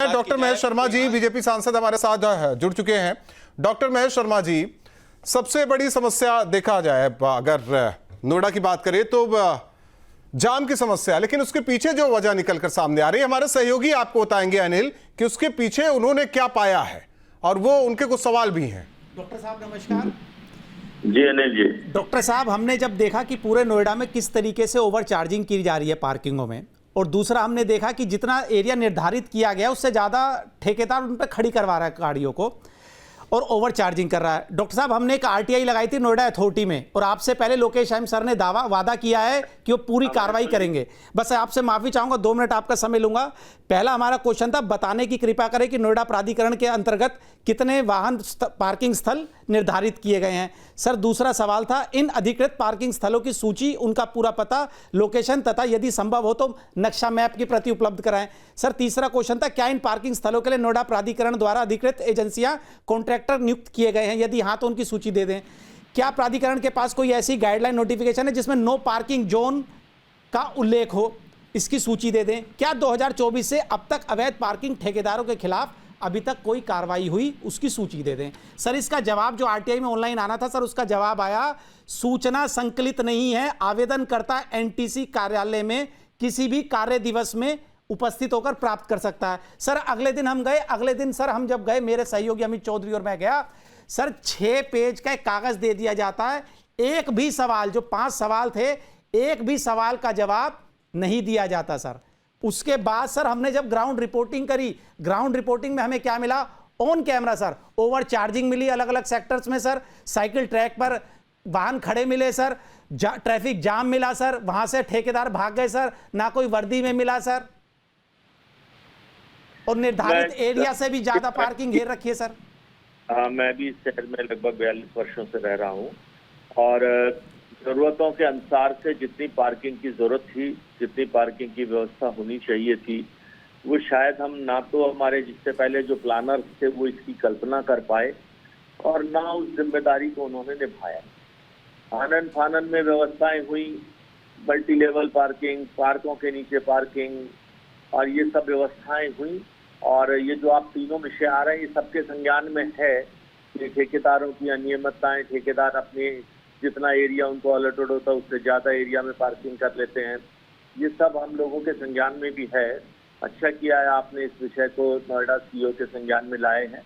में doctor Mahesh Sharma ji, BJP सांसद हमारे साथ जुड़ चुके हैं। डॉक्टर महेश शर्मा जी, सबसे बड़ी समस्या देखा जाए अगर नोएडा की बात करें तो जाम की समस्या, लेकिन उसके पीछे जो वजह निकलकर सामने आ रही है, हमारे सहयोगी आपको बताएंगे अनिल कि उसके पीछे उन्होंने क्या पाया है और वो उनके कुछ सवाल भी हैं। डॉक्टर साहब नमस्कार। जी अनिल जी। डॉक्टर साहब, हमने जब देखा कि पूरे नोएडा में किस तरीके से ओवर चार्जिंग की जा रही है पार्किंगों में, और दूसरा हमने देखा कि जितना एरिया निर्धारित किया गया उससे ज़्यादा ठेकेदार उन पर खड़ी करवा रहा है गाड़ियों को और ओवर चार्जिंग कर रहा है। डॉक्टर साहब, हमने एक आरटीआई लगाई थी नोएडा अथॉरिटी में, और आपसे पहले लोकेश एम सर ने वादा किया है कि वो पूरी कार्रवाई करेंगे। बस आपसे माफी चाहूंगा, 2 मिनट आपका समय लूंगा। पहला हमारा क्वेश्चन था, बताने की कृपा करें कि नोएडा प्राधिकरण के अंतर्गत कितने वाहन पार्किंग स्थल निर्धारित किए गए हैं। सर, दूसरा सवाल था, इन अधिकृत पार्किंग स्थलों की सूची, उनका पूरा पता, लोकेशन तथा यदि संभव हो तो नक्शा मैप की प्रति उपलब्ध कराएं। सर, तीसरा क्वेश्चन था, क्या इन पार्किंग स्थलों के लिए नोएडा प्राधिकरण द्वारा अधिकृत एजेंसियां, कॉन्ट्रैक्टर नियुक्त किए गए हैं? यदि हाँ तो उनकी सूची दे दें। क्या प्राधिकरण के पास कोई ऐसी गाइडलाइन नोटिफिकेशन है जिसमें नो पार्किंग जोन का उल्लेख हो? इसकी सूची दे दें। क्या 2024 से अब तक अवैध पार्किंग ठेकेदारों के खिलाफ अभी तक कोई कार्रवाई हुई? उसकी सूची दे दें। सर, इसका जवाब जो आरटीआई में ऑनलाइन आना था सर, उसका जवाब आया, सूचना संकलित नहीं है, आवेदनकर्ता एनटीसी कार्यालय में किसी भी कार्य दिवस में उपस्थित होकर प्राप्त कर सकता है। सर, अगले दिन हम गए, अगले दिन सर हम जब गए, मेरे सहयोगी अमित चौधरी और मैं गया, सर 6 पेज का एक कागज दे दिया जाता है, एक भी सवाल, जो 5 सवाल थे, एक भी सवाल का जवाब नहीं दिया जाता सर। उसके बाद सर हमने जब ग्राउंड रिपोर्टिंग करी, ग्राउंड रिपोर्टिंग में हमें क्या मिला? On camera sir over charging मिली अलग अलग सेक्टर्स में सर, साइकिल ट्रैक पर वाहन खड़े मिले सर, ट्रैफिक जाम मिला सर, वहां से ठेकेदार भाग गए सर, ना कोई वर्दी में मिला सर, और निर्धारित एरिया से भी ज्यादा पार्किंग घेर रखी है सर। मैं भी इस शहर में लगभग 42 वर्षों से रह रहा हूँ, और जरूरतों के अनुसार से जितनी पार्किंग की जरूरत थी, जितनी पार्किंग की व्यवस्था होनी चाहिए थी, वो शायद हम ना तो हमारे जिससे पहले जो प्लानर्स थे वो इसकी कल्पना कर पाए, और ना उस जिम्मेदारी को उन्होंने निभाया। आनन फानन में व्यवस्थाएं हुई, मल्टी लेवल पार्किंग, पार्कों के नीचे पार्किंग, और ये सब व्यवस्थाएं हुई, और ये जो आप तीनों विषय आ रहे हैं ये सबके संज्ञान में है कि ठेकेदारों की अनियमितताएं, ठेकेदार अपने जितना एरिया उनको अलॉटेड होता है उससे ज्यादा एरिया में पार्किंग कर लेते हैं, ये सब हम लोगों के संज्ञान में भी है। अच्छा किया है आपने इस विषय को नोएडा सीओ के संज्ञान में लाए हैं।